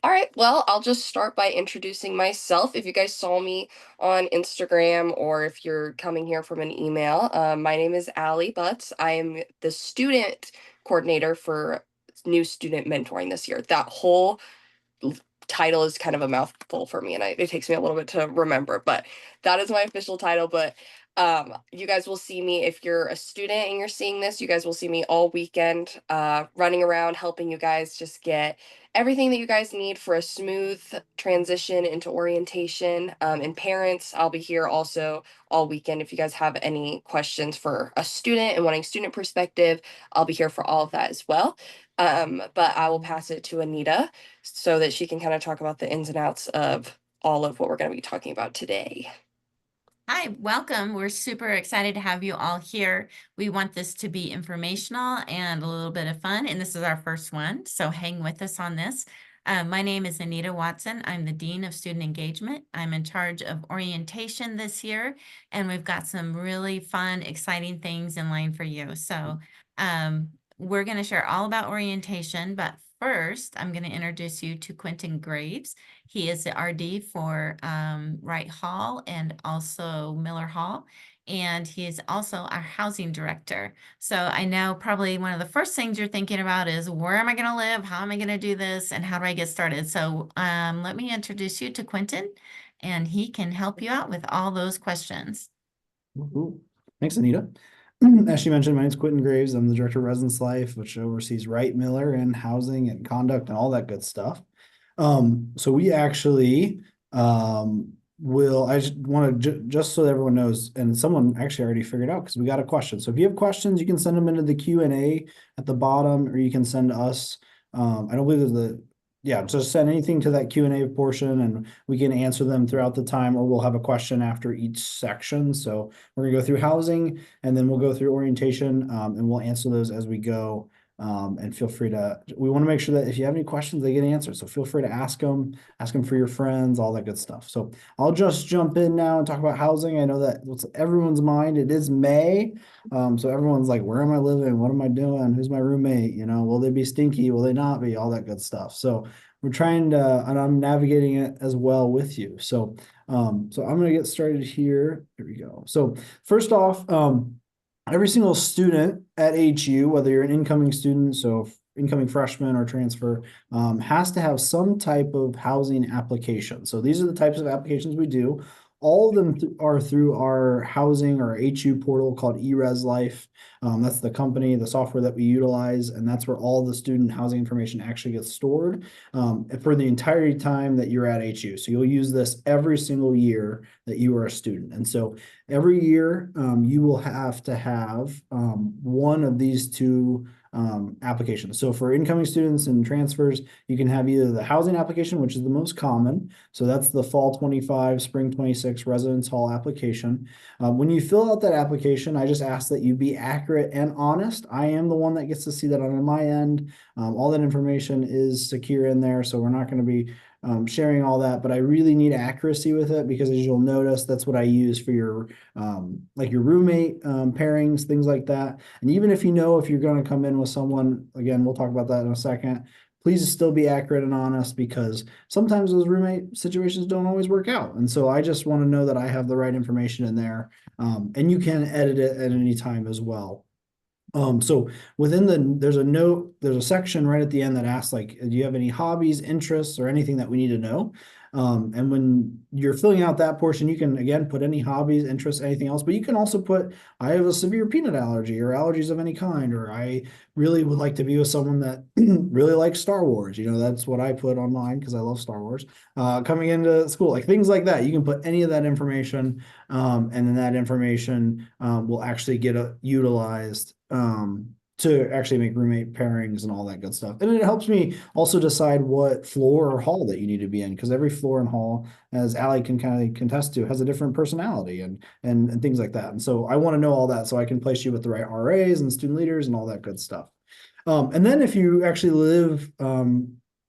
All right, well, I'll just start by introducing myself. If you guys saw me on Instagram or if you're coming here from an email, my name is Allie Butts. I am the student coordinator for new student mentoring this year. That whole title is kind of a mouthful for me, and it takes me a little bit to remember, but that is my official title. But you guys will see me if you're a student and you're seeing this. You guys will see me all weekend, running around helping you guys just get everything that you guys need for a smooth transition into orientation. And parents, I'll be here also all weekend if you guys have any questions for a student and wanting student perspective. I'll be here for all of that as well. But I will pass it to Anita so that she can kind of talk about the ins and outs of all of what we're going to be talking about today. Hi, welcome. We're super excited to have you all here. We want this to be informational and a little bit of fun, and this is our first one, so hang with us on this. My name is Anita Watson. I'm the Dean of Student Engagement. I'm in charge of orientation this year, and we've got some really fun, exciting things in line for you. So we're going to share all about orientation, but first, I'm going to introduce you to Quentin Graves. He is the RD for Wright Hall and also Miller Hall. And he is also our housing director. So I know probably one of the first things you're thinking about is where am I going to live? How am I going to do this? And how do I get started? So let me introduce you to Quentin, and he can help you out with all those questions. Ooh. Thanks, Anita. As she mentioned, my name is Quentin Graves. I'm the Director of Residence Life, which oversees Wright Miller and housing and conduct and all that good stuff. So we actually I just want to just so everyone knows, and someone actually already figured out because we got a question. So if you have questions, you can send them into the Q&A at the bottom, or you can send us. I don't believe there's just send anything to that Q&A portion and we can answer them throughout the time, or we'll have a question after each section. So we're gonna go through housing and then we'll go through orientation, and we'll answer those as we go. And feel free we want to make sure that if you have any questions, they get answered. So feel free to ask them for your friends, all that good stuff. So I'll just jump in now and talk about housing. I know that what's everyone's mind. It is May. So everyone's like, where am I living? What am I doing? Who's my roommate? Will they be stinky? Will they not be? All that good stuff. So we're trying to, and I'm navigating it as well with you. So I'm going to get started here. Here we go. So first off, every single student at HU, whether you're an incoming student, so incoming freshman or transfer, has to have some type of housing application. So these are the types of applications we do. All of them are through our housing or HU portal called eRes Life. That's the company, the software that we utilize, and that's where all the student housing information actually gets stored for the entire time that you're at HU. So you'll use this every single year that you are a student. And so every year you will have to have one of these two applications. So for incoming students and transfers, you can have either the housing application, which is the most common. So that's the fall 25, spring 26 residence hall application. When you fill out that application, I just ask that you be accurate and honest. I am the one that gets to see that on my end. All that information is secure in there, so we're not going to be sharing all that, but I really need accuracy with it because, as you'll notice, that's what I use for your like your roommate pairings, things like that. And even if if you're going to come in with someone, again, we'll talk about that in a second, please still be accurate and honest because sometimes those roommate situations don't always work out. And so I just want to know that I have the right information in there, and you can edit it at any time as well. So there's a note, there's a section right at the end that asks, like, do you have any hobbies, interests, or anything that we need to know? And when you're filling out that portion, you can, again, put any hobbies, interests, anything else, but you can also put, I have a severe peanut allergy or allergies of any kind, or I really would like to be with someone that really likes Star Wars. That's what I put on mine because I love Star Wars. Coming into school, like things like that. You can put any of that information, and then that information will actually get utilized to actually make roommate pairings and all that good stuff. And it helps me also decide what floor or hall that you need to be in, because every floor and hall, as Allie can kind of contest to, has a different personality and things like that. And so I want to know all that so I can place you with the right RAs and student leaders and all that good stuff. And then if you actually live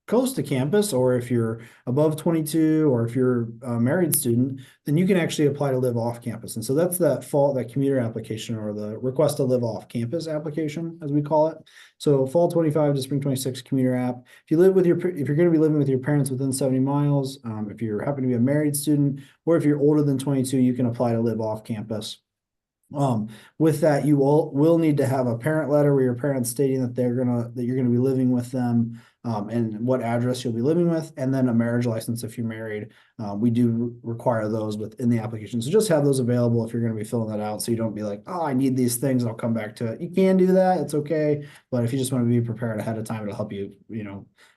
close to campus, or if you're above 22, or if you're a married student, then you can actually apply to live off campus. And so that's that commuter application, or the request to live off campus application, as we call it. So fall 25 to spring 26 commuter app. If you're going to be living with your parents within 70 miles, if you're happen to be a married student, or if you're older than 22, you can apply to live off campus. With that, you will need to have a parent letter where your parents stating that you're gonna be living with them, and what address you'll be living with, and then a marriage license if you're married. We do require those within the application. So just have those available if you're gonna be filling that out, so you don't be like, oh, I need these things, I'll come back to it. You can do that, it's okay. But if you just want to be prepared ahead of time, it'll help you,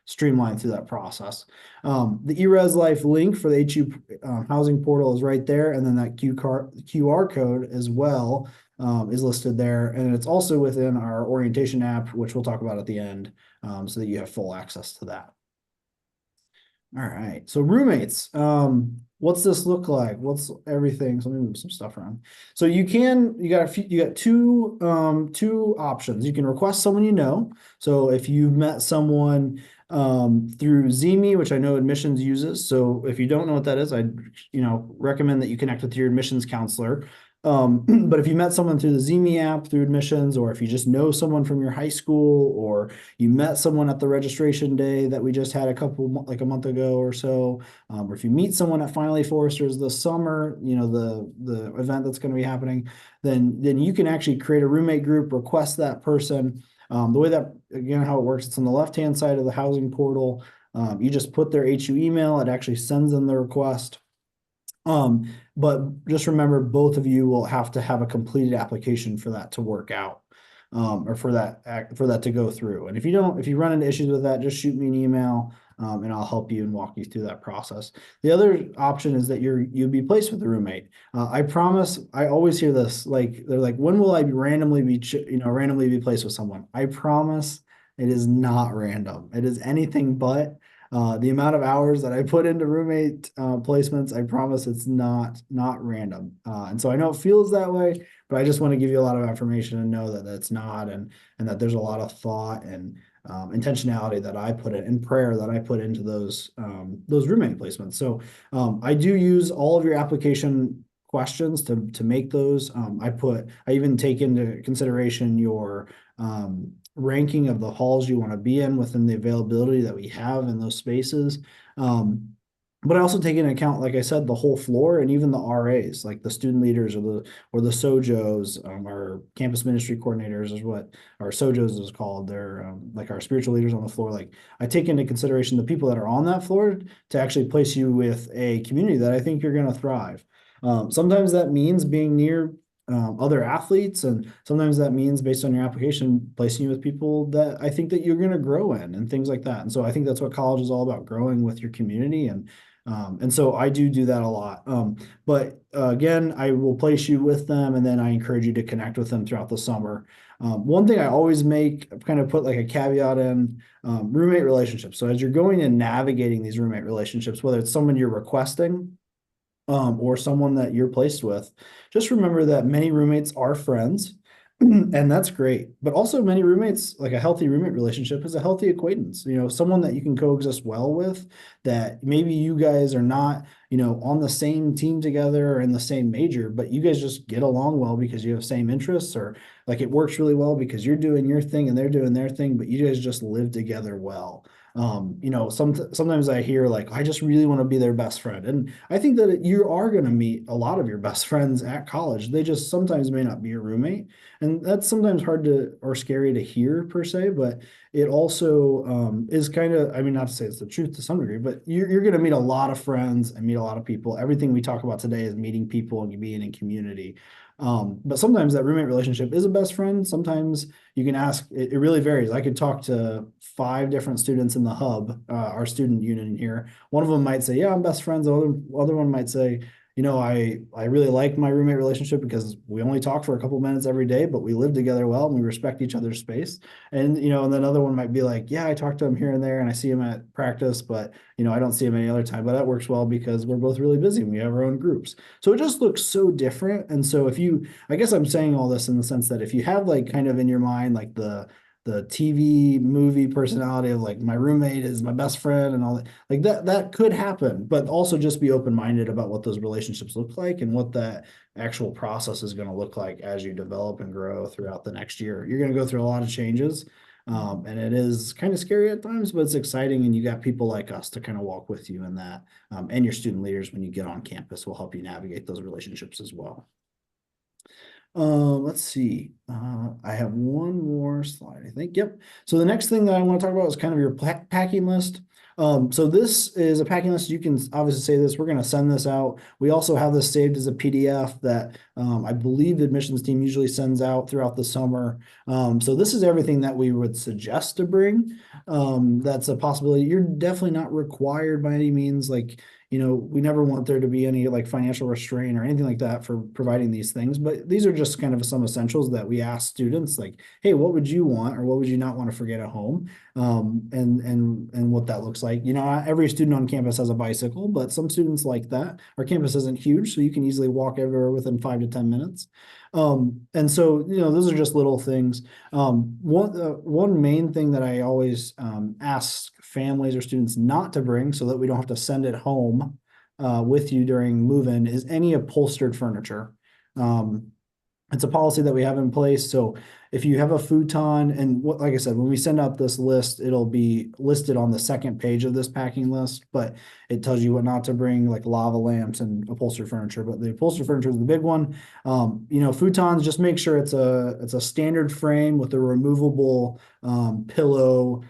streamline through that process. The eRes Life link for the HU housing portal is right there, and then that QR code as well is listed there, and it's also within our orientation app, which we'll talk about at the end, so that you have full access to that. All right, so roommates, what's this look like? What's everything? So let me move some stuff around. So you got two options. You can request someone you know. So if you've met someone through Zeme, which I know admissions uses. So if you don't know what that is, I'd recommend that you connect with your admissions counselor. But if you met someone through the Zeme app through admissions, or if you just know someone from your high school, or you met someone at the registration day that we just had like a month ago or so, or if you meet someone at Finally Foresters this summer, the event that's going to be happening, then you can actually create a roommate group, request that person. The way that, again, how it works, it's on the left-hand side of the housing portal. You just put their HU email, it actually sends them the request. But just remember, both of you will have to have a completed application for that to work out, or for that to go through. And if you run into issues with that, just shoot me an email, and I'll help you and walk you through that process. The other option is that you'll be placed with a roommate. I promise, I always hear this, like, they're like, when will I randomly be placed with someone? I promise it is not random. It is anything but. The amount of hours that I put into roommate placements, I promise it's not random. And so I know it feels that way, but I just want to give you a lot of information and know that that's not, and that there's a lot of thought and intentionality that I put in prayer that I put into those roommate placements. So I do use all of your application questions to make those. I even take into consideration your ranking of the halls you want to be in within the availability that we have in those spaces. But I also take into account, like I said, the whole floor, and even the RAs, like the student leaders or the SOJOs, our campus ministry coordinators is what our SOJOs is called. They're like our spiritual leaders on the floor. Like, I take into consideration the people that are on that floor to actually place you with a community that I think you're going to thrive. Sometimes that means being near other athletes, and sometimes that means, based on your application, placing you with people that I think that you're going to grow in, and things like that. And so I think that's what college is all about, growing with your community. And so I do that a lot. But again, I will place you with them, and then I encourage you to connect with them throughout the summer. One thing I always kind of put like a caveat in, roommate relationships. So as you're going and navigating these roommate relationships, whether it's someone you're requesting, or someone that you're placed with, just remember that many roommates are friends, and that's great. But also, many roommates, like a healthy roommate relationship, is a healthy acquaintance. Someone that you can coexist well with, that maybe you guys are not, on the same team together or in the same major, but you guys just get along well because you have same interests, or like it works really well because you're doing your thing and they're doing their thing, but you guys just live together well. Sometimes I hear like, I just really want to be their best friend. And I think that you are going to meet a lot of your best friends at college. They just sometimes may not be your roommate. And that's sometimes hard or scary to hear per se, but it also is kind of, I mean, not to say it's the truth to some degree, but you're going to meet a lot of friends and meet a lot of people. Everything we talk about today is meeting people and being in community. But sometimes that roommate relationship is a best friend. Sometimes you can ask, it really varies. I could talk to 5 different students in the hub, our student union here. One of them might say, yeah, I'm best friends. The other one might say, I really like my roommate relationship because we only talk for a couple minutes every day, but we live together well and we respect each other's space. And, and then another one might be like, yeah, I talk to him here and there and I see him at practice, but, I don't see him any other time, but that works well because we're both really busy and we have our own groups. So it just looks so different. And so I guess I'm saying all this in the sense that if you have like kind of in your mind, like the the TV movie personality of like my roommate is my best friend and all that. Like that could happen, but also just be open-minded about what those relationships look like and what that actual process is going to look like as you develop and grow throughout the next year. You're going to go through a lot of changes. And it is kind of scary at times, but it's exciting. And you got people like us to kind of walk with you in that. And your student leaders, when you get on campus, will help you navigate those relationships as well. Let's see. I have one more slide, I think. Yep. So the next thing that I want to talk about is kind of your packing list. So this is a packing list. You can obviously say this. We're going to send this out. We also have this saved as a PDF that I believe the admissions team usually sends out throughout the summer. So this is everything that we would suggest to bring. That's a possibility. You're definitely not required by any means. Like, we never want there to be any like financial restraint or anything like that for providing these things, but these are just kind of some essentials that we ask students like, hey, what would you want or what would you not want to forget at home? And what that looks like. Not every student on campus has a bicycle, but some students like that. Our campus isn't huge, so you can easily walk everywhere within 5 to 10 minutes. And so, those are just little things. One main thing that I always ask families or students not to bring so that we don't have to send it home with you during move-in is any upholstered furniture. It's a policy that we have in place. So if you have a futon and like I said, when we send out this list, it'll be listed on the second page of this packing list, but it tells you what not to bring, like lava lamps and upholstered furniture. But the upholstered furniture is the big one. Futons, just make sure it's a standard frame with a removable pillow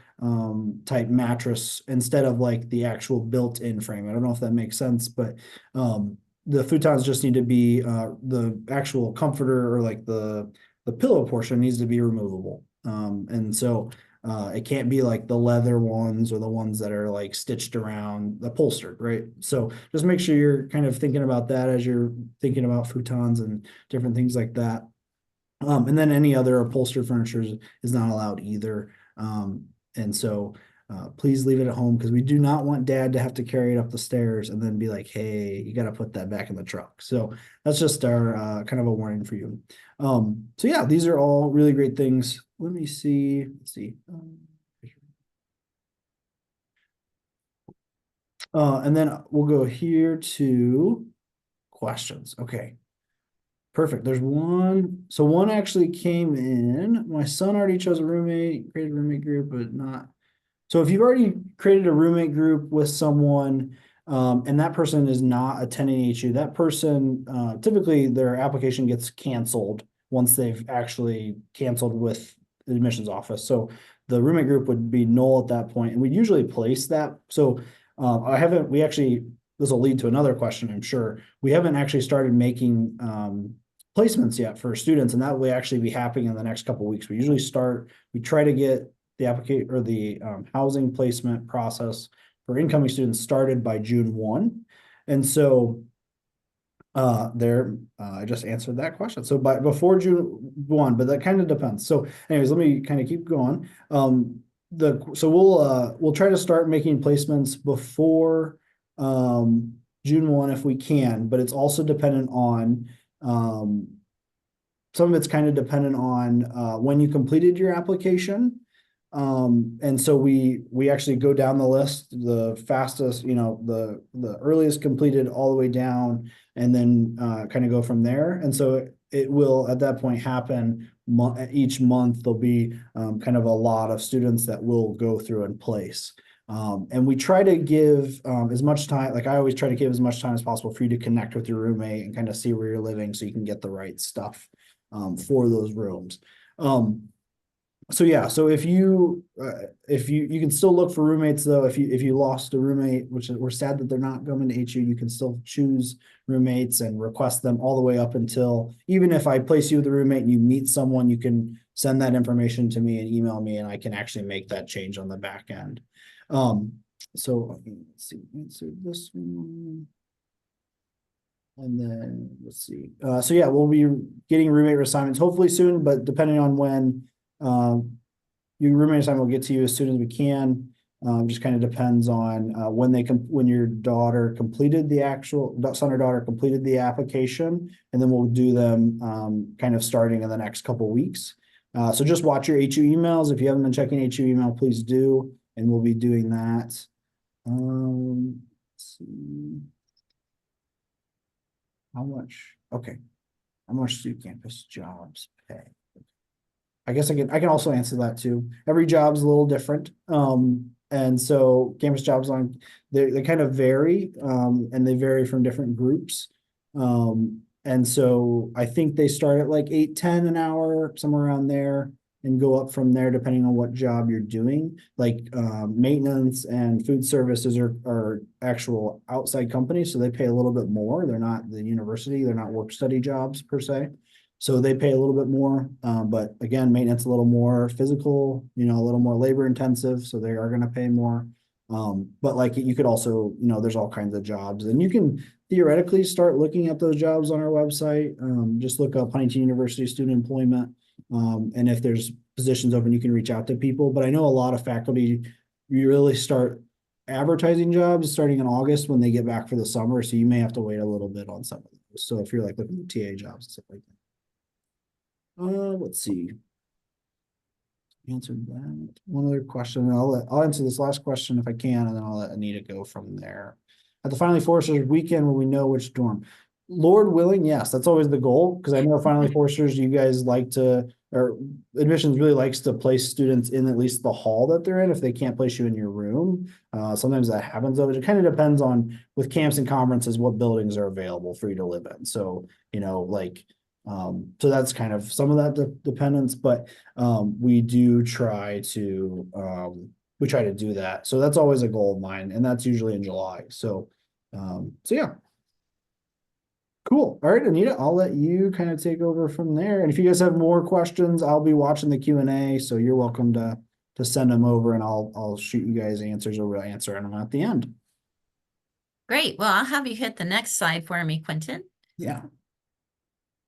type mattress instead of like the actual built-in frame. I don't know if that makes sense, but the futons just need to be the actual comforter or like the pillow portion needs to be removable. And so it can't be like the leather ones or the ones that are like stitched around upholstered, right? So just make sure you're kind of thinking about that as you're thinking about futons and different things like that. And then any other upholstered furniture is not allowed either. And so please leave it at home because we do not want dad to have to carry it up the stairs and then be like, hey, you got to put that back in the truck. So that's just our kind of a warning for you. So yeah, these are all really great things. Let me see. Let's see. And then we'll go here to questions. Okay. Perfect. There's one. So one actually came in. My son already chose a roommate, created a roommate group, but not. So if you've already created a roommate group with someone, and that person is not attending HU, that person, typically their application gets canceled once they've actually canceled with the admissions office. So the roommate group would be null at that point, and we usually place that. So this will lead to another question, I'm sure. We haven't actually started making placements yet for students, and that will actually be happening in the next couple of weeks. We try to get the application or the housing placement process for incoming students started by June 1. And so I just answered that question. So before June 1, but that kind of depends. So anyways, let me kind of keep going. So we'll try to start making placements before June 1 if we can, but it's also dependent on some of it's kind of dependent on when you completed your application. And so we actually go down the list, the fastest, the earliest completed all the way down, and then kind of go from there. And so it will at that point happen each month. There'll be kind of a lot of students that will go through and place. And we try to give as much time, like I always try to give as much time as possible for you to connect with your roommate and kind of see where you're living so you can get the right stuff for those rooms. So yeah, so if you can still look for roommates though, if you lost a roommate, which we're sad that they're not coming to HU, you can still choose roommates and request them all the way up until, even if I place you with a roommate and you meet someone, you can send that information to me and email me and I can actually make that change on the back end. So let's see, answer this one. And then let's see. So yeah, we'll be getting roommate assignments hopefully soon, but depending on when your roommate assignment will get to you as soon as we can. Just kind of depends on when your daughter completed the actual son or daughter completed the application, and then we'll do them kind of starting in the next couple of weeks. So just watch your HU emails. If you haven't been checking HU email, please do, and we'll be doing that. Let's see. How much? Okay. How much do campus jobs pay? I guess I can also answer that too. Every job's a little different. And so campus jobs they kind of vary, and they vary from different groups. And so I think they start at like 8-10 an hour, somewhere around there, and go up from there depending on what job you're doing. Like maintenance and food services are actual outside companies, so they pay a little bit more. They're not the university, they're not work study jobs per se. So they pay a little bit more, but again, maintenance a little more physical, a little more labor intensive, so they are going to pay more. But like you could also, there's all kinds of jobs, and you can theoretically start looking at those jobs on our website. Just look up Huntington University student employment, and if there's positions open, you can reach out to people. But I know a lot of faculty really start advertising jobs starting in August when they get back for the summer, so you may have to wait a little bit on some of those. So if you're like looking at TA jobs and stuff like that. Let's see. Answered that. One other question. I'll answer this last question if I can, and then I'll let Anita go from there. At the Finally Foresters weekend, will we know which dorm? Lord willing, yes, that's always the goal, because I know Finally Foresters, you guys like to, or admissions really likes to place students in at least the hall that they're in if they can't place you in your room. Sometimes that happens, though. It kind of depends on, with camps and conferences, what buildings are available for you to live in. So, so that's kind of some of that dependence, but we do try to do that. So that's always a goal of mine, and that's usually in July. So yeah. Cool. All right, Anita, I'll let you kind of take over from there. And if you guys have more questions, I'll be watching the Q&A, so you're welcome to send them over, and I'll shoot you guys answers, or we'll answer them at the end. Great. Well, I'll have you hit the next slide for me, Quentin. Yeah.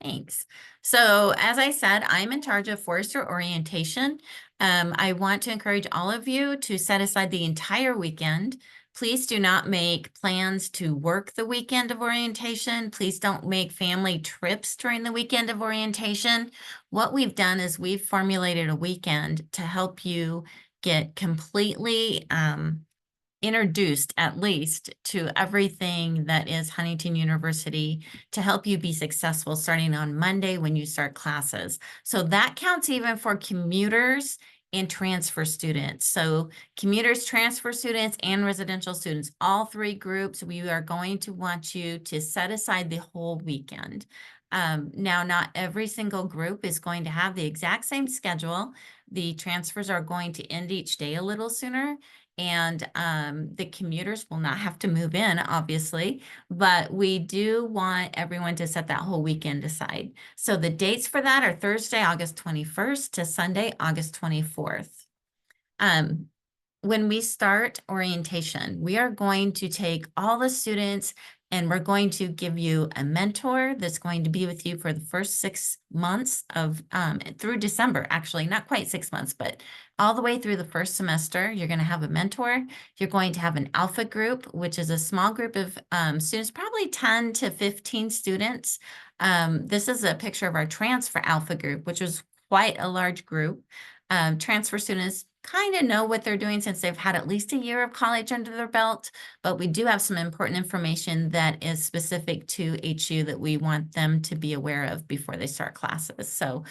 Thanks. So as I said, I'm in charge of Forester orientation. I want to encourage all of you to set aside the entire weekend. Please do not make plans to work the weekend of orientation. Please don't make family trips during the weekend of orientation. What we've done is we've formulated a weekend to help you get completely introduced at least to everything that is Huntington University to help you be successful starting on Monday when you start classes. So that counts even for commuters and transfer students. So commuters, transfer students, and residential students, all three groups, we are going to want you to set aside the whole weekend. Now, not every single group is going to have the exact same schedule. The transfers are going to end each day a little sooner, and the commuters will not have to move in, obviously, but we do want everyone to set that whole weekend aside. So the dates for that are Thursday, August 21st to Sunday, August 24th. When we start orientation, we are going to take all the students and we're going to give you a mentor that's going to be with you for the first 6 months of through December, actually, not quite 6 months, but all the way through the first semester. You're going to have a mentor. You're going to have an alpha group, which is a small group of students, probably 10 to 15 students. This is a picture of our transfer alpha group, which is quite a large group. Transfer students kind of know what they're doing since they've had at least a year of college under their belt, but we do have some important information that is specific to HU that we want them to be aware of before they start classes. So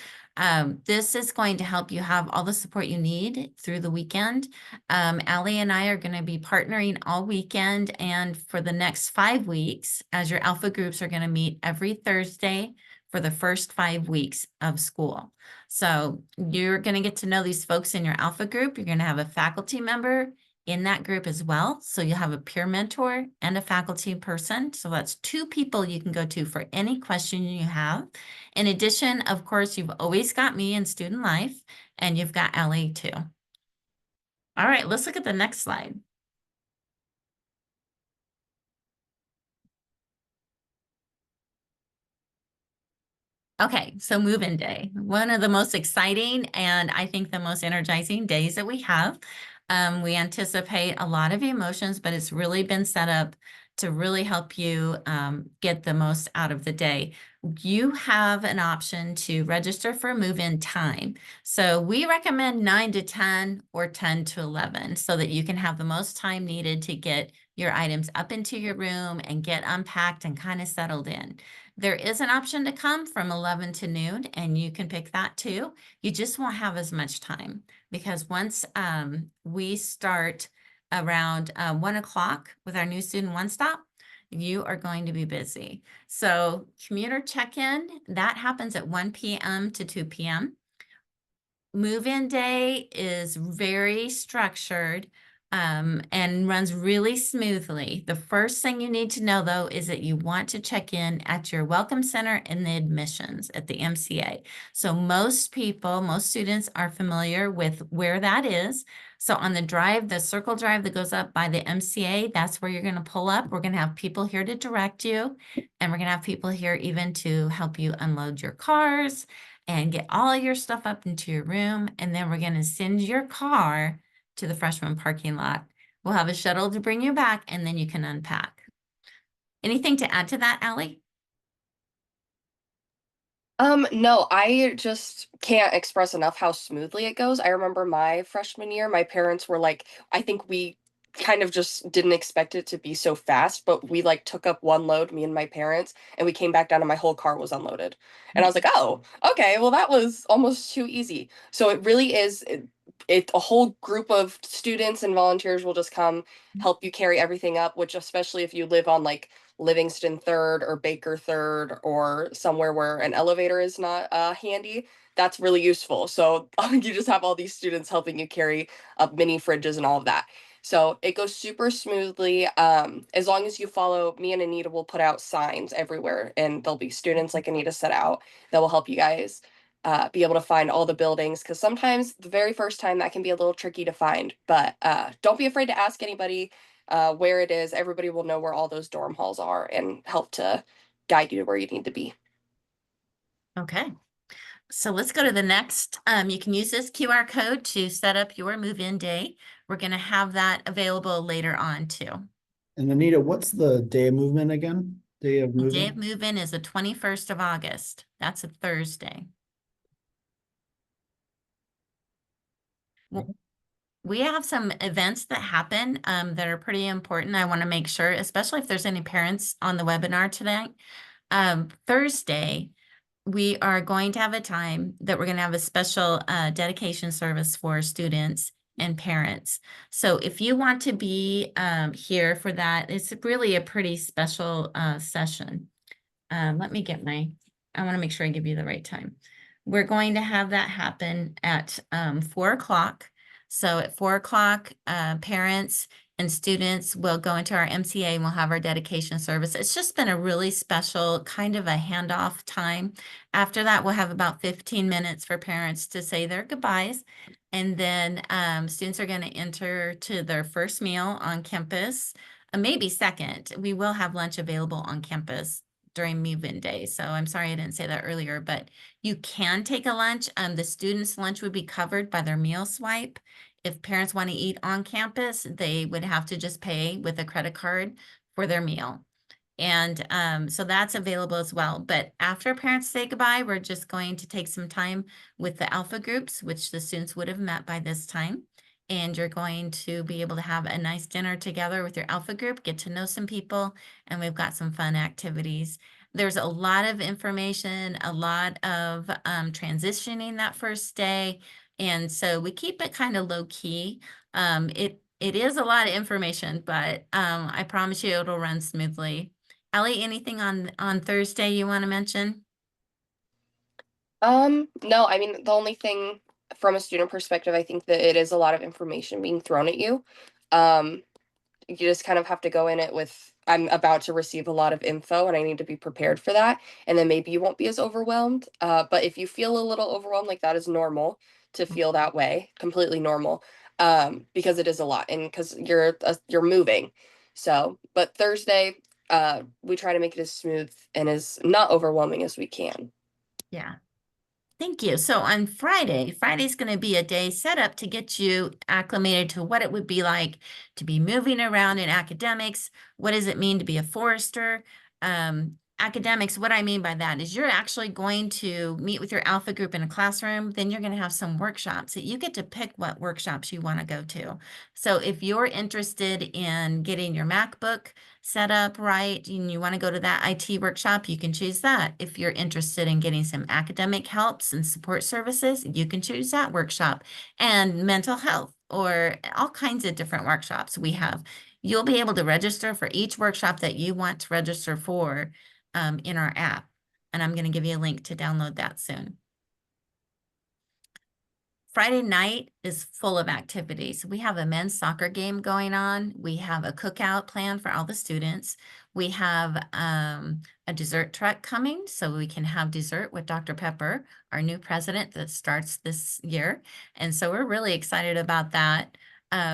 this is going to help you have all the support you need through the weekend. Allie and I are going to be partnering all weekend and for the next 5 weeks, as your alpha groups are going to meet every Thursday for the first 5 weeks of school. So you're going to get to know these folks in your alpha group. You're going to have a faculty member in that group as well. So you'll have a peer mentor and a faculty person. So that's 2 people you can go to for any question you have. In addition, of course, you've always got me in student life, and you've got Ellie too. All right, let's look at the next slide. Okay, so move-in day, one of the most exciting and I think the most energizing days that we have. We anticipate a lot of emotions, but it's really been set up to really help you get the most out of the day. You have an option to register for move-in time. So we recommend 9 to 10 or 10 to 11 so that you can have the most time needed to get your items up into your room and get unpacked and kind of settled in. There is an option to come from 11 to noon, and you can pick that too. You just won't have as much time because once we start around 1 o'clock with our new student one stop, you are going to be busy. So commuter check-in, that happens at 1 p.m. to 2 p.m. Move-in day is very structured and runs really smoothly. The first thing you need to know, though, is that you want to check in at your welcome center in the admissions at the MCA. So most people, most students are familiar with where that is. So on the drive, the circle drive that goes up by the MCA, that's where you're going to pull up. We're going to have people here to direct you, and we're going to have people here even to help you unload your cars and get all your stuff up into your room. And then we're going to send your car to the freshman parking lot. We'll have a shuttle to bring you back, and then you can unpack. Anything to add to that, Allie? No, I just can't express enough how smoothly it goes. I remember my freshman year, my parents were like, I think we kind of just didn't expect it to be so fast, but we like took up one load, me and my parents, and we came back down and my whole car was unloaded. And I was like, oh, okay, well, that was almost too easy. So it really is, a whole group of students and volunteers will just come help you carry everything up, which especially if you live on like Livingston Third or Baker Third or somewhere where an elevator is not handy, that's really useful. So you just have all these students helping you carry up mini fridges and all of that. So it goes super smoothly. As long as you follow, me and Anita will put out signs everywhere, and there'll be students like Anita set out that will help you guys be able to find all the buildings. Because sometimes the very first time that can be a little tricky to find, but don't be afraid to ask anybody where it is. Everybody will know where all those dorm halls are and help to guide you to where you need to be. Okay. So let's go to the next. You can use this QR code to set up your move-in day. We're going to have that available later on too. And Anita, what's the day of movement again? Day of The day of moving? move-in is the 21st of August. That's a Thursday. Well, we have some events that happen that are pretty important. I want to make sure, especially if there's any parents on the webinar tonight. Thursday, we are going to have a time that we're going to have a special dedication service for students and parents. So if you want to be here for that, it's really a pretty special session. Let me get I want to make sure I give you the right time. We're going to have that happen at 4 o'clock. So at 4 o'clock, parents and students will go into our MCA and we'll have our dedication service. It's just been a really special kind of a handoff time. After that, we'll have about 15 minutes for parents to say their goodbyes. And then students are going to enter to their first meal on campus, maybe second. We will have lunch available on campus during move-in day. So I'm sorry I didn't say that earlier, but you can take a lunch. The students' lunch would be covered by their meal swipe. If parents want to eat on campus, they would have to just pay with a credit card for their meal. And so that's available as well. But after parents say goodbye, we're just going to take some time with the alpha groups, which the students would have met by this time. And you're going to be able to have a nice dinner together with your alpha group, get to know some people, and we've got some fun activities. There's a lot of information, a lot of transitioning that first day. And so we keep it kind of low key. It is a lot of information, but I promise you it'll run smoothly. Ellie, anything on Thursday you want to mention? No, I mean, the only thing from a student perspective, I think that it is a lot of information being thrown at you. Um, you just kind of have to go in it with, I'm about to receive a lot of info and I need to be prepared for that. And then maybe you won't be as overwhelmed. But if you feel a little overwhelmed, like that is normal to feel that way, completely normal. Because it is a lot and because you're moving. So, but Thursday, we try to make it as smooth and as not overwhelming as we can. Yeah. Thank you. So on Friday's going to be a day set up to get you acclimated to what it would be like to be moving around in academics. What does it mean to be a forester? Academics, what I mean by that is you're actually going to meet with your alpha group in a classroom. Then you're going to have some workshops that you get to pick what workshops you want to go to. So if you're interested in getting your MacBook set up right and you want to go to that IT workshop, you can choose that. If you're interested in getting some academic helps and support services, you can choose that workshop. And mental health or all kinds of different workshops we have. You'll be able to register for each workshop that you want to register for in our app. And I'm going to give you a link to download that soon. Friday night is full of activities. We have a men's soccer game going on. We have a cookout planned for all the students. We have a dessert truck coming so we can have dessert with Dr. Pepper, our new president that starts this year. And so we're really excited about that.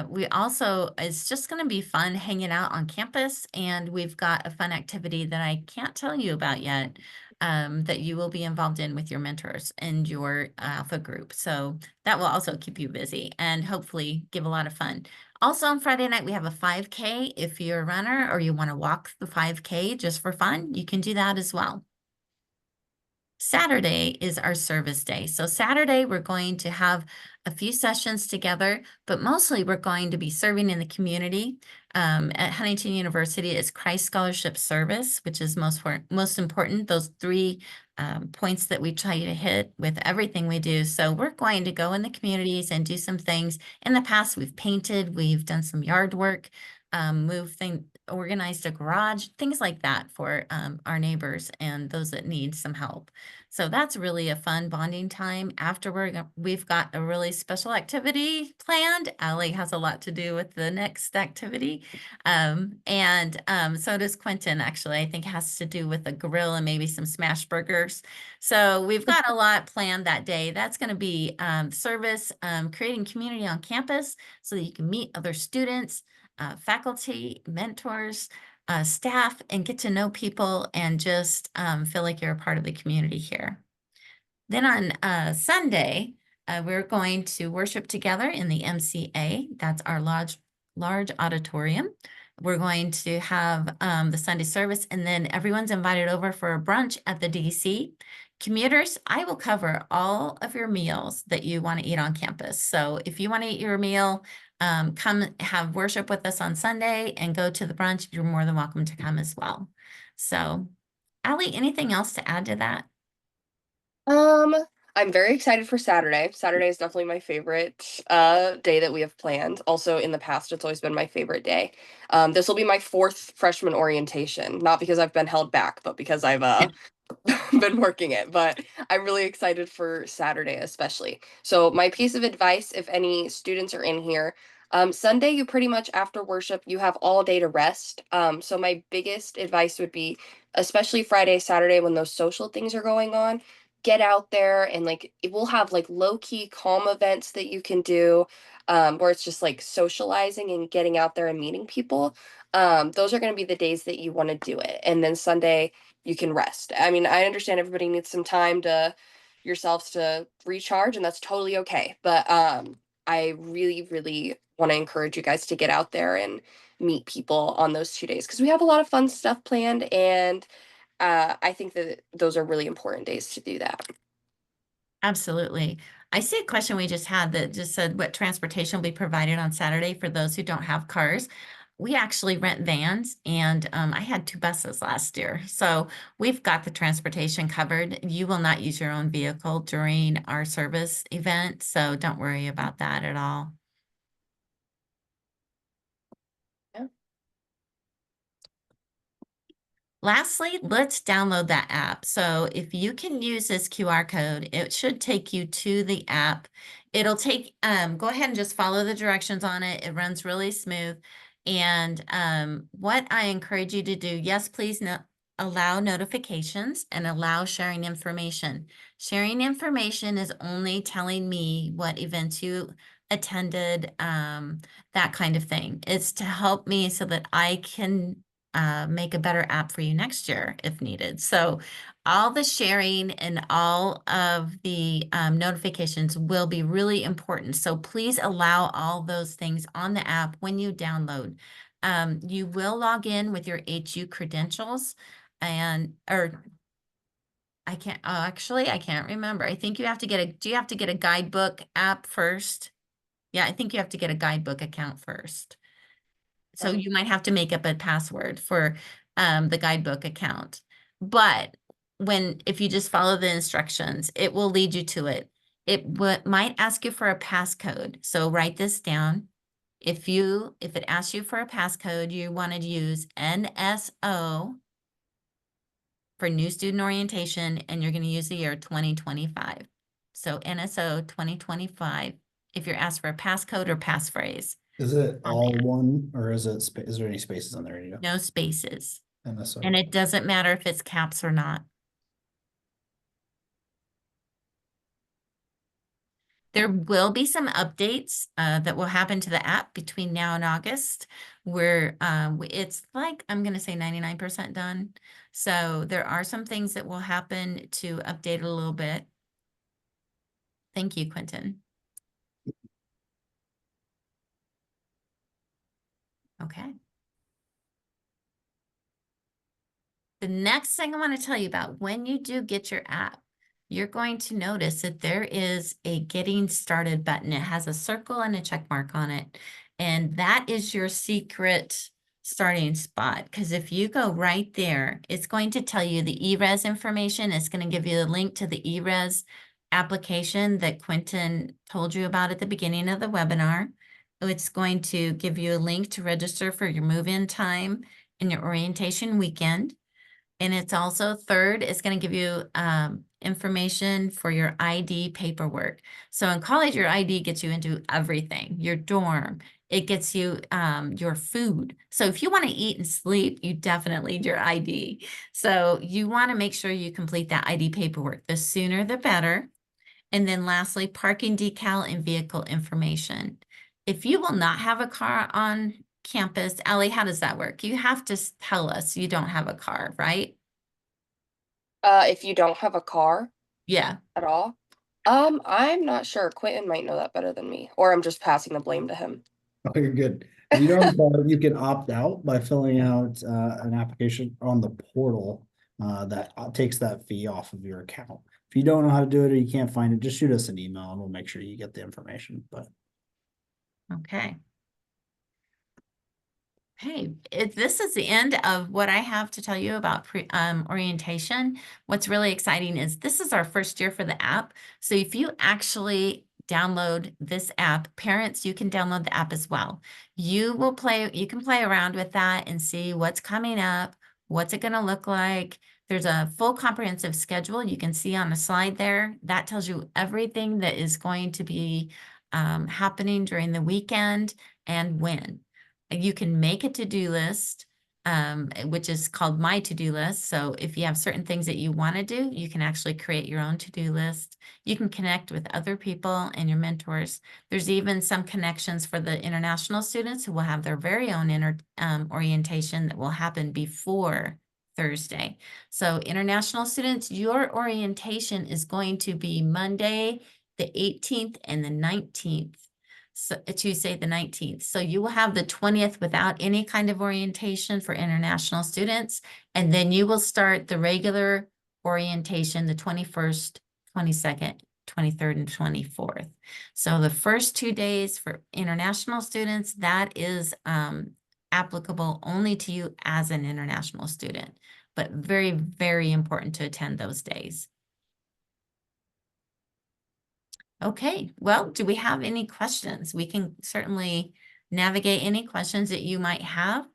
We also, it's just going to be fun hanging out on campus, and we've got a fun activity that I can't tell you about yet that you will be involved in with your mentors and your alpha group. So that will also keep you busy and hopefully give a lot of fun. Also on Friday night, we have a 5K. If you're a runner or you want to walk the 5K just for fun, you can do that as well. Saturday is our service day. So Saturday, we're going to have a few sessions together, but mostly we're going to be serving in the community. At Huntington University, it's Christ Scholarship Service, which is most important, those three points that we try to hit with everything we do. So we're going to go in the communities and do some things. In the past, we've painted, we've done some yard work, organized a garage, things like that for our neighbors and those that need some help. So that's really a fun bonding time. Afterward, we've got a really special activity planned. Allie has a lot to do with the next activity. So does Quentin, actually. I think has to do with a grill and maybe some smash burgers. So we've got a lot planned that day. That's going to be service, creating community on campus so that you can meet other students, faculty, mentors, staff, and get to know people and just feel like you're a part of the community here. Then on Sunday, we're going to worship together in the MCA. That's our large auditorium. We're going to have the Sunday service, and then everyone's invited over for a brunch at the DC. Commuters, I will cover all of your meals that you want to eat on campus. So if you want to eat your meal, come have worship with us on Sunday and go to the brunch, you're more than welcome to come as well. So, Allie, anything else to add to that? I'm very excited for Saturday. Saturday is definitely my favorite day that we have planned. Also, in the past, it's always been my favorite day. This will be my fourth freshman orientation, not because I've been held back, but because I've been working it. But I'm really excited for Saturday, especially. So, my piece of advice, if any students are in here, Sunday, you pretty much after worship, you have all day to rest. So my biggest advice would be, especially Friday, Saturday, when those social things are going on, get out there and like it will have like low key calm events that you can do, where it's just like socializing and getting out there and meeting people. Those are going to be the days that you want to do it. And then Sunday, you can rest. I mean, I understand everybody needs some time to yourselves to recharge, and that's totally okay. But I really, really want to encourage you guys to get out there and meet people on those 2 days because we have a lot of fun stuff planned, and I think that those are really important days to do that. Absolutely. I see a question we just had that just said what transportation will be provided on Saturday for those who don't have cars. We actually rent vans, and I had 2 buses last year. So we've got the transportation covered. You will not use your own vehicle during our service event, so don't worry about that at all. Yeah. Lastly, let's download that app. So if you can use this QR code, it should take you to the app. It'll take, go ahead and just follow the directions on it. It runs really smooth. And what I encourage you to do, yes, please allow notifications and allow sharing information. Sharing information is only telling me what events you attended, that kind of thing. It's to help me so that I can make a better app for you next year if needed. So all the sharing and all of the notifications will be really important. So please allow all those things on the app when you download. You will log in with your HU credentials or I can't, oh, actually, I can't remember. I think you have to do you have to get a guidebook app first? Yeah, I think you have to get a guidebook account first. So Um, you might have to make up a password for the guidebook account. But if you just follow the instructions, it will lead you to it. It might ask you for a passcode. So write this down. If it asks you for a passcode, you want to use NSO for new student orientation, and you're going to use the year 2025. So NSO 2025, if you're asked for a passcode or passphrase Is it on the all app. one or is there any spaces on there? You No spaces. know, MSO. And it doesn't matter if it's caps or not. There will be some updates that will happen to the app between now and August, where it's like, I'm going to say 99% done. So there are some things that will happen to update it a little bit. Thank you, Quentin. Okay. The next thing I want to tell you about, when you do get your app, you're going to notice that there is a getting started button. It has a circle and a check mark on it. And that is your secret starting spot. Because if you go right there, it's going to tell you the ERES information. It's going to give you a link to the ERES application that Quentin told you about at the beginning of the webinar. It's going to give you a link to register for your move-in time and your orientation weekend. And it's also third, it's going to give you information for your ID paperwork. So in college, your ID gets you into everything, your dorm. It gets you your food. So if you want to eat and sleep, you definitely need your ID. So you want to make sure you complete that ID paperwork. The sooner, the better. And then lastly, parking decal and vehicle information. If you will not have a car on campus, Allie, how does that work? You have to tell us you don't have a car, right? if you don't have a car Yeah. at all, I'm not sure. Quentin might know that better than me, or I'm just passing the blame to him. Oh, you're good. If you don't, you can opt out by filling out an application on the portal that takes that fee off of your account. If you don't know how to do it or you can't find it, just shoot us an email and we'll make sure you get the information. But Okay. Hey, this is the end of what I have to tell you about orientation. What's really exciting is this is our first year for the app. So if you actually download this app, parents, you can download the app as well. You can play around with that and see what's coming up, what's it going to look like. There's a full comprehensive schedule you can see on the slide there. That tells you everything that is going to be happening during the weekend and when. You can make a to-do list, which is called My To-Do List. So if you have certain things that you want to do, you can actually create your own to-do list. You can connect with other people and your mentors. There's even some connections for the international students who will have their very own orientation that will happen before Thursday. So international students, your orientation is going to be Monday, the 18th and the 19th. So Tuesday, the 19th. So you will have the 20th without any kind of orientation for international students. And then you will start the regular orientation, the 21st, 22nd, 23rd, and 24th. So the first 2 days for international students, that is applicable only to you as an international student, but very, very important to attend those days. Okay, well, do we have any questions? We can certainly navigate any questions that you might have.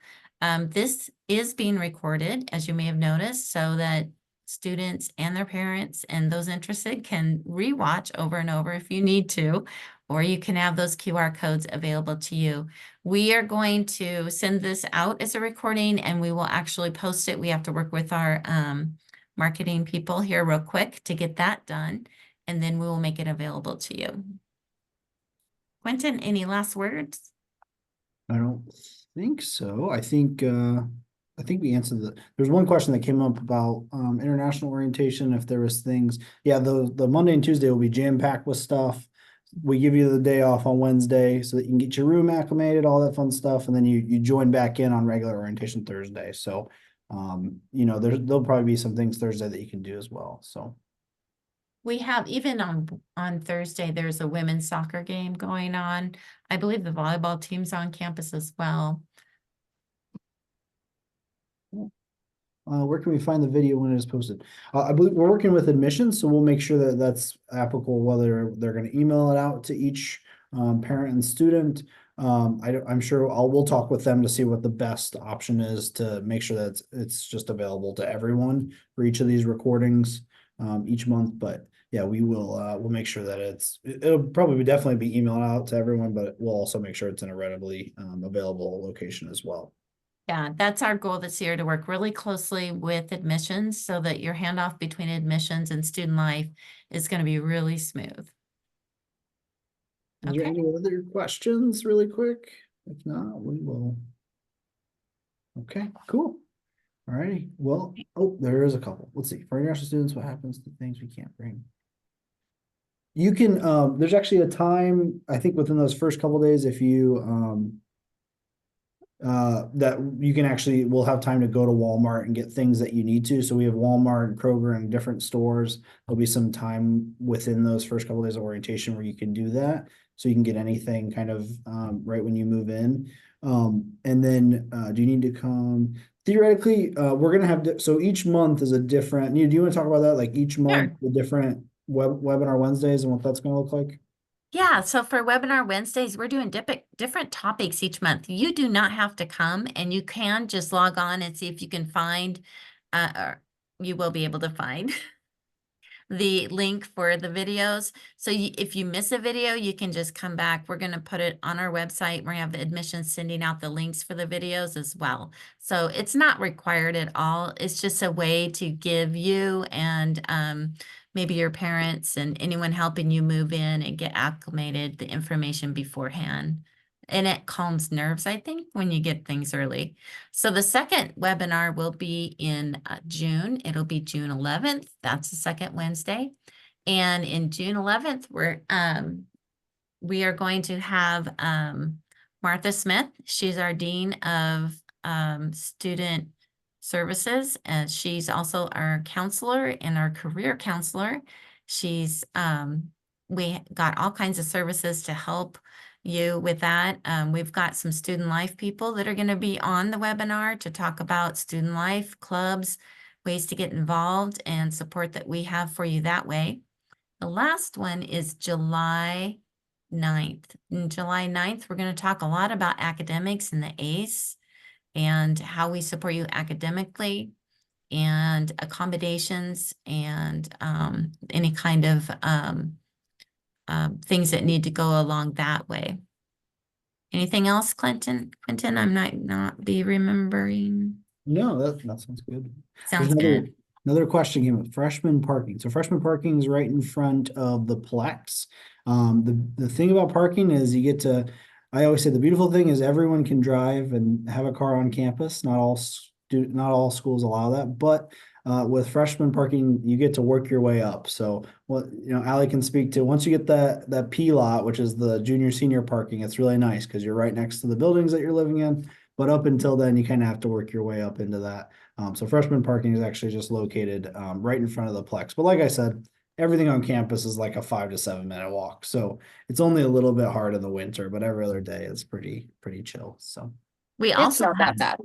This is being recorded, as you may have noticed, so that students and their parents and those interested can rewatch over and over if you need to, or you can have those QR codes available to you. We are going to send this out as a recording and we will actually post it. We have to work with our marketing people here real quick to get that done, and then we will make it available to you. Quentin, any last words? I don't think so. I think I think we answered there's one question that came up about international orientation, if there was things. Yeah, the Monday and Tuesday will be jam-packed with stuff. We give you the day off on Wednesday so that you can get your room acclimated, all that fun stuff, and then you join back in on regular orientation Thursday. So there'll probably be some things Thursday that you can do as well. So We have, even on Thursday, there's a women's soccer game going on. I believe the volleyball team's on campus as well. where can we find the video when it is posted? I believe we're working with admissions, so we'll make sure that that's applicable, whether they're going to email it out to each parent and student. I'm sure we'll talk with them to see what the best option is to make sure that it's just available to everyone for each of these recordings each month. But yeah, we'll make sure that it'll probably definitely be emailed out to everyone, but we'll also make sure it's in a readily available location as well. Yeah, that's our goal this year, to work really closely with admissions so that your handoff between admissions and student life is going to be really smooth. Is there Okay. any other questions really quick? If not, we will. Okay, cool. All righty. Well, oh, there is a couple. Let's see. For international students, what happens to things we can't bring? You can, there's actually a time, I think within those first couple days, if you that you can actually, we'll have time to go to Walmart and get things that you need to. So we have Walmart and Kroger and different stores. There'll be some time within those first couple of days of orientation where you can do that. So you can get anything kind of right when you move in. And then do you need to come? Theoretically, we're gonna have, so each month is a different, do you want to talk about that? Like each month, Sure. the different webinar Wednesdays and what that's gonna look like? Yeah, so for webinar Wednesdays, we're doing different topics each month. You do not have to come, and you can just log on and see if you can find, or you will be able to find the link for the videos. So if you miss a video, you can just come back. We're going to put it on our website. We're going to have the admissions sending out the links for the videos as well. So it's not required at all. It's just a way to give you and maybe your parents and anyone helping you move in and get acclimated the information beforehand. And it calms nerves, I think, when you get things early. So the second webinar will be in June. It'll be June 11th. That's the second Wednesday. And in June 11th, we are going to have Martha Smith. She's our Dean of Student Services, and she's also our counselor and our career counselor. We got all kinds of services to help you with that. We've got some student life people that are going to be on the webinar to talk about student life clubs, ways to get involved, and support that we have for you that way. The last one is July 9th. On July 9th, we're going to talk a lot about academics and the ACE and how we support you academically and accommodations and any kind of things that need to go along that way. Anything else, Clinton? Quentin, I'm not be remembering. No, that sounds good. There's Sounds good. another question came up, freshman parking. So freshman parking is right in front of the Plex. The thing about parking is you get to, I always say the beautiful thing is everyone can drive and have a car on campus. Not all schools allow that, but with freshman parking, you get to work your way up. So what, Allie can speak to, once you get that P lot, which is the junior senior parking, it's really nice because you're right next to the buildings that you're living in. But up until then, you kind of have to work your way up into that. So freshman parking is actually just located right in front of the Plex. But like I said, everything on campus is like a 5 to 7 minute walk. So it's only a little bit hard in the winter, but every other day is pretty chill. So We It's also not that bad.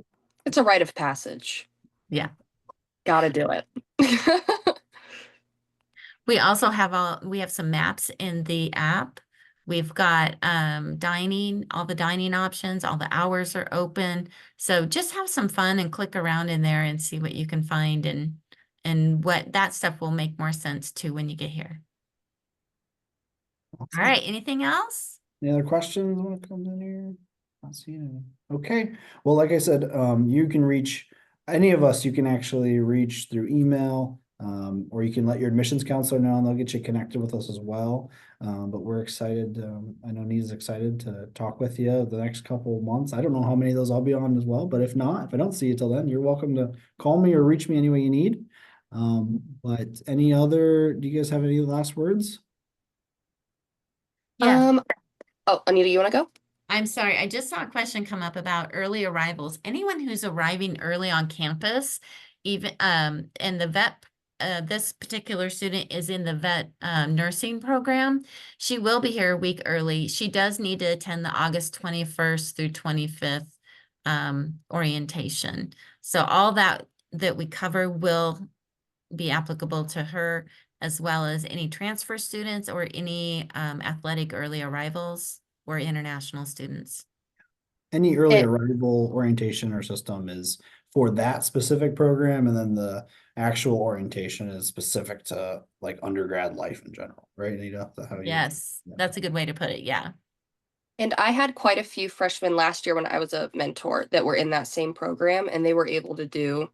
It's a rite of passage. yeah. Gotta do it. We also we have some maps in the app. We've got dining, all the dining options, all the hours are open. So just have some fun and click around in there and see what you can find, and what that stuff will make more sense too when you get here. All right, anything else? any other questions when it comes in here? Not seeing any. Okay. Well, like I said, you can reach any of us, you can actually reach through email, Or you can let your admissions counselor know and they'll get you connected with us as well. But we're excited. I know Nita's excited to talk with you the next couple of months. I don't know how many of those I'll be on as well, but if not, if I don't see you till then, you're welcome to call me or reach me any way you need. But do you guys have any last words? Yeah. Oh, Anita, you want to go? I'm sorry, I just saw a question come up about early arrivals. Anyone who's arriving early on campus, even and the vet, this particular student is in the vet nursing program. She will be here a week early. She does need to attend the August 21st through 25th orientation. So all that we cover will be applicable to her, as well as any transfer students or any athletic early arrivals or international students. Any early It, arrival orientation or system is for that specific program, and then the actual orientation is specific to like undergrad life in general, right, Anita? Is that how you? Yes, Yeah. that's a good way to put it. Yeah. and I had quite a few freshmen last year when I was a mentor that were in that same program, and they were able to do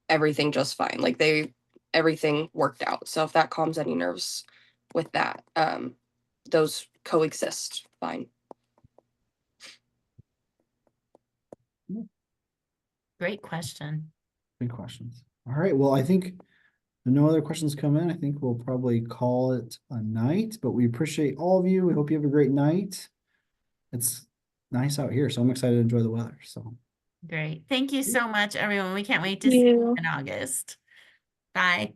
everything just fine. Like everything worked out. So if that calms any nerves with that, those coexist fine. Great question. Good questions. All right, well, I think if no other questions come in, I think we'll probably call it a night, but we appreciate all of you. We hope you have a great night. It's nice out here, so I'm excited to enjoy the weather, so. Great. Thank you so much, everyone. We can't wait to see you You. in August. Bye.